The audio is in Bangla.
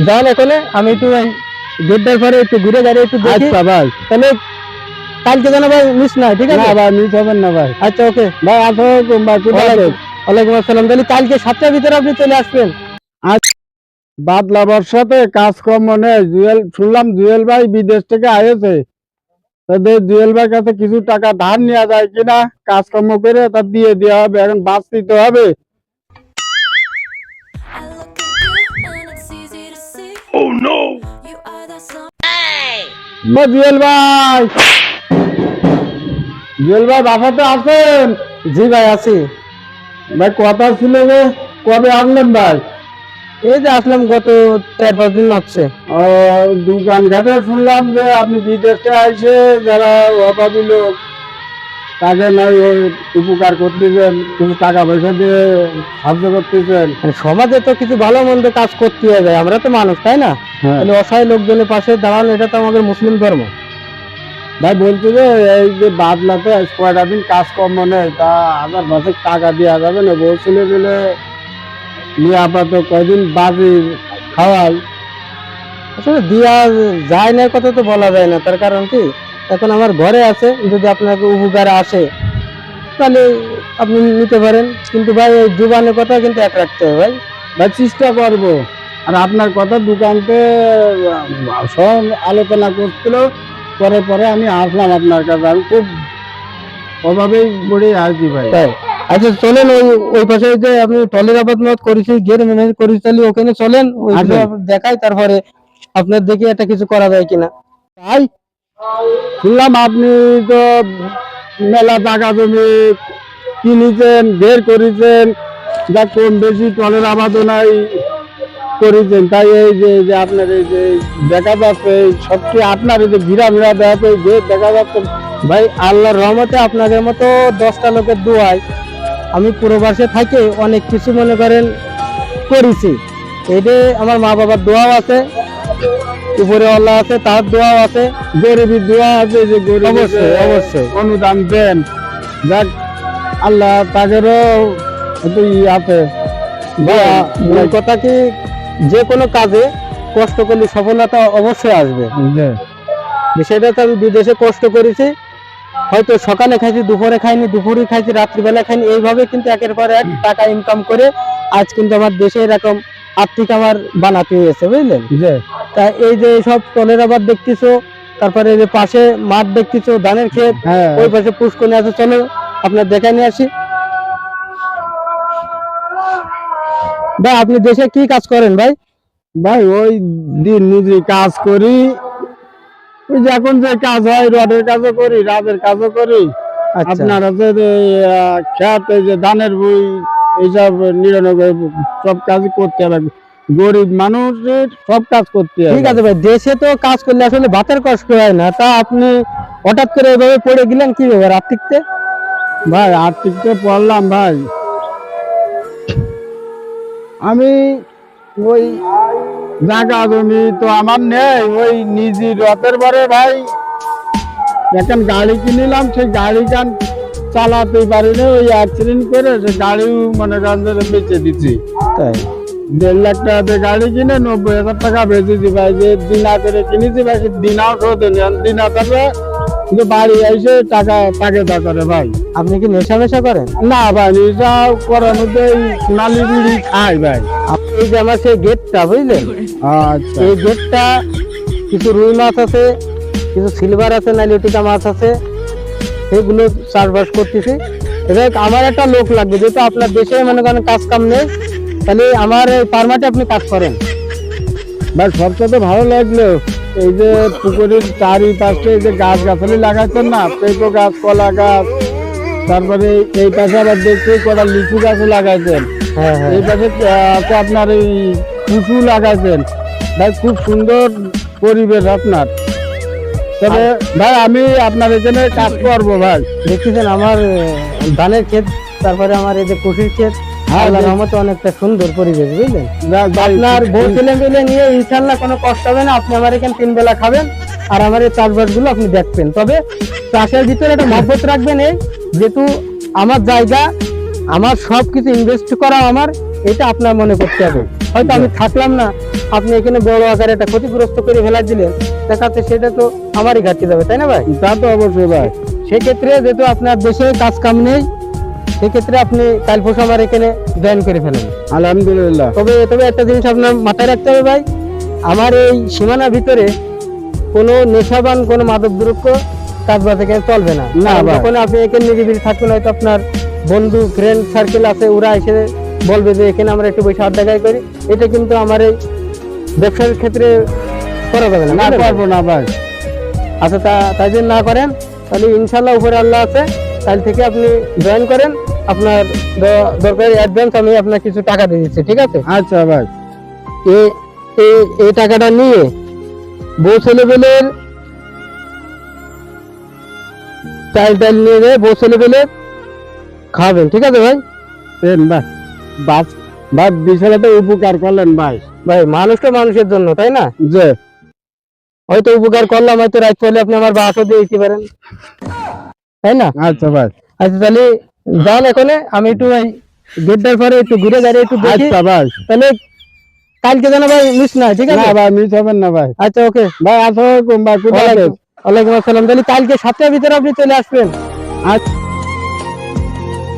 যান এখানে আমি একটু গেটটার পরে একটু ঘুরে দাঁড়িয়ে একটু দেখি। আচ্ছা ভাই, তাহলে কালকে যেন ভাই মিস না, ঠিক আছে? না ভাই মিস হবেন না ভাই। আচ্ছা ওকে ভাই আসসালামাইকুম ভাই, কোথায় আছেন? ওয়ালাইকুম আসসালাম। তাহলে কালকে 7টার ভিতরে আপনি চলে আসবেন। বাদলা বর্ষাতে কাজকর্ম নেই। শুনলাম জুয়েল ভাই বিদেশ থেকে আয়েছে, তাদের জুয়েল ভাই কাছে কিছু টাকা ধার নেওয়া যায় কিনা, কাজকর্ম করে তা দিয়ে দেওয়া হবে। এখন বাস দিতে হবে। জুয়েল ভাই, জুয়েল ভাই বাসাতে আছেন? জি ভাই আছি। ভাই কথা ছিল যে কবে আসলেন ভাই? এই যে আসলাম গত 4-5 দিন হচ্ছে। দোকান ঘাটে শুনলাম যে আপনি বিদেশে আইসে যারা অভাবী লোক তাকে নাই ওই উপকার করতেছেন, কিছু টাকা পয়সা দিয়ে সাহায্য করতেছেন। মানে সমাজে তো কিছু ভালো মন্দ কাজ করতে হবে, আমরা তো মানুষ, তাই না? হ্যাঁ তাহলে অসহায় লোকজনের পাশে দাঁড়ানো, এটা তো আমাদের মুসলিম ধর্ম। ভাই বলছি যে এই যে বাদলাতে কয়টা দিন কাজকর্ম নেই, তা আমার বাসে টাকা দেওয়া যাবে না? বলছিল বলে নিয়ে আপাতত কয়দিন বাজি খাওয়াই। আসলে দিয়া যায় না কথা তো বলা যায় না, তার কারণ কি এখন আমার ঘরে আছে, যদি আপনাকে উপকার আসে তাহলে আপনি নিতে পারেন, কিন্তু ভাই এই জুবানের কথা কিন্তু এক রাখতে হবে ভাই। ভাই চেষ্টা করবো। আর আপনার কথা দোকানতে সব আলোচনা করছিল, পরে পরে আমি আসলাম আপনার কাছে। আমি খুব অভাবেই পড়ে আসছি ভাই। তাই আচ্ছা চলেন, ওই ওই পাশে যে আপনি টলের আবাদ মত করেছি, গের ম্যানেজ করেছি, তাহলে ওখানে চলেন, ওইগুলো দেখাই, তারপরে আপনার দেখি একটা কিছু করা যায় কিনা। তাই শুনলাম আপনি তো মেলা টাকা জমি কিনেছেন, বের করেছেন, যা কম বেশি টলের আবাদনাই করেছেন। তাই এই যে আপনার এই যে দেখা যাচ্ছে সব কি আপনার এই যে ঘিরা ভিড়া দেখা দেখা যাচ্ছে। ভাই আল্লাহর রহমতে আপনাদের মতো 10টা লোকের দোয়ায় আমি প্রবাসে থাকি অনেক কিছু মনে করেন করেছি। এইটা আমার মা বাবার দোয়াও আছে, উপরে আল্লাহ আছে, তার দোয়াও আছে, গরিবের দোয়া আছে, যে গরিব অবশ্যই অবশ্যই। অনুদান দেন, যাক আল্লাহ তাদেরও একটু আছে। মূল কথা কি, যে কোনো কাজে কষ্ট করলে সফলতা অবশ্যই আসবে। বিষয়টা তো আমি বিদেশে কষ্ট করেছি, হয়তো সকালে খাইছি, দুপুরে খাইনি, দুপুরে খাইছি, রাত্রিবেলা খাইনি, এইভাবে কিন্তু একের পর এক টাকা ইনকাম করে আজ কিন্তু আমার দেশে এরকম আর্থিক আমার বানাতে হয়েছে, বুঝলেন? তা এই যে সব টলের আবার দেখতেছো, তারপরে এই যে পাশে মাঠ দেখতেছো, ধানের ক্ষেত, ওই পাশে পুষ্করণী আছে, চলো আপনার দেখাই নিয়ে আসি। ভাই আপনি দেশে কি কাজ করেন ভাই? ভাই ওই দিন মজুরি কাজ করি, ওই যে এখন যে কাজ হয় রডের কাজও করি, রাজের কাজও করি। আপনার হচ্ছে যে খেত, এই যে ধানের বই, এইসব 99 সব কাজ করতে হবে। গরিব মানুষের সব কাজ করতে হবে। ঠিক আছে ভাই, দেশে তো কাজ করলে আসলে ভাতের কষ্ট হয় না, তা আপনি হঠাৎ করে এভাবে পড়ে গেলেন, কি ব্যাপার আর্থিকতে? ভাই আর্থিকতে পড়লাম ভাই, আমি ওই জায়গা জমি তো আমার নেই, ওই নিজে রথের পরে ভাই এখন গাড়ি কিনিলাম, সেই গাড়ি গান চালাতে পারিনি, ওই অ্যাক্সিডেন্ট করে সে গাড়িও মনে করেন বেঁচে দিচ্ছি। তাই 1.5 লাখ টাকা দিয়ে গাড়ি কিনে 90,000 টাকা বেঁচেছি ভাই। যে দিনা করে কিনেছি ভাই, সে দিনাও শোধ দিনা করবে, কিন্তু বাড়ি এসে টাকা পাকে করে ভাই। আপনি কি নেশা করেন? না ভাই, নেশা করার মধ্যে সোনালি বিড়ি খাই ভাই। আপনি এই যে আমার সেই গেটটা, বুঝলেন, আচ্ছা এই গেটটা কিছু রুই মাছ আছে, কিছু সিলভার আছে, নাইলেটিকা মাছ আছে, এগুলো চাষবাস করতেছি। এবার আমার একটা লোক লাগবে, যেহেতু আপনার দেশে মনে করেন কাজ কাম নেই, তাহলে আমার এই পারমাটে আপনি কাজ করেন। ভাই সবচেয়ে ভালো লাগলো এই যে পুকুরের চারিপাশে এই যে গাছ গাছালি লাগাইছেন না, পেঁপো গাছ, কলা গাছ, তারপরে এই পাশে আবার দেখছি কটা লিচু গাছও লাগাইছেন। এই পাশে আছে আপনার এই কুচু লাগাইছেন। ভাই খুব সুন্দর পরিবেশ আপনার। তবে ভাই আমি আপনার এখানে কাজ করবো ভাই। দেখতেছেন আমার ধানের ক্ষেত, তারপরে আমার এই যে কফির ক্ষেত, আল্লাহর রহমতে অনেকটা সুন্দর পরিবেশ, বুঝলেন? আপনার বউ ছেলে মিলে নিয়ে ইনশাল্লাহ কোনো কষ্ট হবে না। আপনি আমার এখানে 3 বেলা খাবেন, আর আমার এই চাষবাস গুলো আপনি দেখবেন। তবে চাষের ভিতরে একটা মহব্বত রাখবেন, এই যেহেতু আমার জায়গা, আমার সবকিছু ইনভেস্ট করা আমার, এটা আপনার মনে করতে হবে। হয়তো আমি থাকলাম না, আপনি এখানে বড় আকারে একটা ক্ষতিগ্রস্ত করে ফেলা দিলেন, দেখাচ্ছে সেটা তো আমারই ঘাটতি যাবে, তাই না ভাই? তা তো অবশ্যই ভাই। সেক্ষেত্রে যেহেতু আপনার দেশে কাজ কাম নেই, সেক্ষেত্রে আপনি কাল পরশু আমার এখানে জয়েন করে ফেলেন। আলহামদুলিল্লাহ। তবে তবে একটা জিনিস আপনার মাথায় রাখতে হবে ভাই, আমার এই সীমানার ভিতরে কোনো নেশাবান কোনো মাদক দ্রব্য কাজবাজ এখানে চলবে না। না কারণ ভাই। যখন আপনি এখানে নিরিবিলি থাকবেন, হয়তো আপনার বন্ধু ফ্রেন্ড সার্কেল আছে, ওরা এসে বলবে যে এখানে আমরা একটু বসে আড্ডা গাই করি, এটা কিন্তু আমার এই ব্যবসার ক্ষেত্রে করা যাবে না। না বুঝলেন? পারবো না ভাই। আচ্ছা, তাই যদি না করেন তাহলে ইনশাল্লাহ উপরে আল্লাহ আছে, কাল থেকে আপনি জয়েন করেন। আপনার দরকারি অ্যাডভান্স আমি আপনার কিছু টাকা দিয়ে দিচ্ছি, ঠিক আছে? আচ্ছা ভাই। এই টাকাটা নিয়ে বউ ছেলেবেলের চাল টাল নিয়ে যায়, বউ ছেলেবেলের খাবেন, ঠিক আছে ভাই? দেন ভাই, বাস ভাই বিশাল একটা উপকার করলেন ভাই। ভাই মানুষটা মানুষের জন্য, তাই না? যে হয়তো উপকার করলাম, হয়তো রাত করলে আপনি আমার বাসও দিয়ে দিতে পারেন, তাই না? আচ্ছা ভাই। আচ্ছা তাহলে যান এখানে, আমি একটু ভাই গেটটার পরে একটু ঘুরে দাঁড়িয়ে একটু দেখি। আচ্ছা ভাই। তাহলে কালকে যেন ভাই মিস না, ঠিক আছে? না ভাই, মিস হবেন না ভাই। আচ্ছা ওকে ভাই আসসালামু আলাইকুম ভাই, খুদা হাফেজ। ওয়ালাইকুম আসসালাম। তাহলে কালকে 7টার ভিতরে আপনি চলে আসবেন। আচ্ছা।